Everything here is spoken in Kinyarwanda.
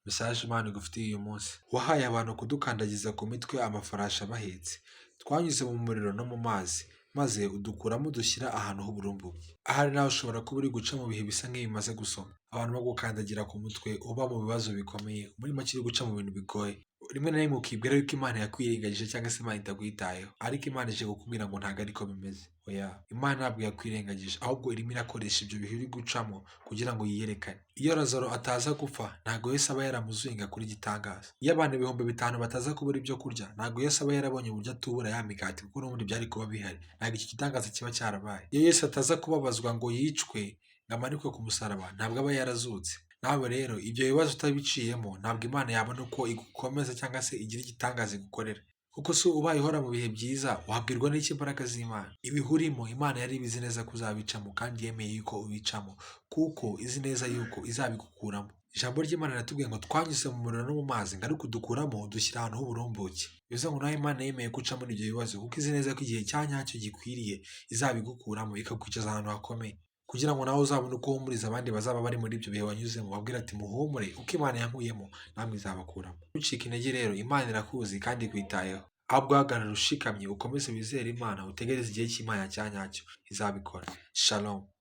Message Imana igufitiye uyu munsi. Wahaye abantu kudukandagiza ku mitwe amafarashi abahetse. Twanyuze mu muriro no mu mazi, maze udukuramo udushyira ahantu h'uburumbuke. Ahari nawe ushobora kuba uri guca mu bihe bisa nk'ibimaze gusoma. Abantu bagukandagira ku mutwe, uba mu bibazo bikomeye, muri make uri guca mu bintu bigoye. Rimwe na rimwe ukibwira yuko Imana yakwirengagije cyangwa se Imana itakwitayeho, ariko Imana ije kukubwira ngo ntabwo ariko bimeze. Oya, Imana ntabwo yakwirengagije, ahubwo irimo irakoresha ibyo bihe uri gucamo kugira ngo yiyerekane. Iyo Lazaro ataza gupfa, ntabwo Yesu aba yaramuzuye ngo akore igitangaza. Iyo abantu ibihumbi 5 bataza kubura ibyo kurya, ntabwo Yesu aba yarabonye uburyo atubura ya migati, kuko n'ubundi byari kuba bihari. Ntabwo iki gitangaza kiba cyarabaye. Iyo Yesu ataza kubabazwa ngo yicwe, ngo amanikwe ku musaraba, ntabwo aba yarazutse. Nawe rero ibyo bibazo utabiciyemo, ntabwo Imana yabona uko igukomeza cyangwa se igira igitangaza igukorera. Kuko se ubaye uhora mu bihe byiza, wabwirwa n'iki imbaraga z'Imana? Ibihe urimo, Imana yari ibizi neza ko uzabicamo, kandi yemeye yuko ubicamo, kuko izi neza yuko izabigukuramo. Ijambo ry'Imana riratubwiye ngo twanyuze mu muriro no mu mazi, ngo ariko udukuramo dushyira ahantu h'uburumbuke. Bivuze ngo nawe Imana yemeye guca muri ibyo bibazo, kuko izi neza ko igihe cya nyacyo gikwiriye izabigukuramo, ikakwicaza ahantu hakomeye, kugira ngo nawe uzabone uko uhumuriza abandi bazaba bari muri ibyo bihe wanyuzemo, babwira ati muhumure, uko Imana yankuyemo namwe izabakuramo. Ntucike intege rero, Imana irakuzi kandi ikwitayeho. Ahubwo hagarara ushikamye, ukomeze wizere Imana, utegereze igihe cy'Imana cya nyacyo izabikora. Shalom.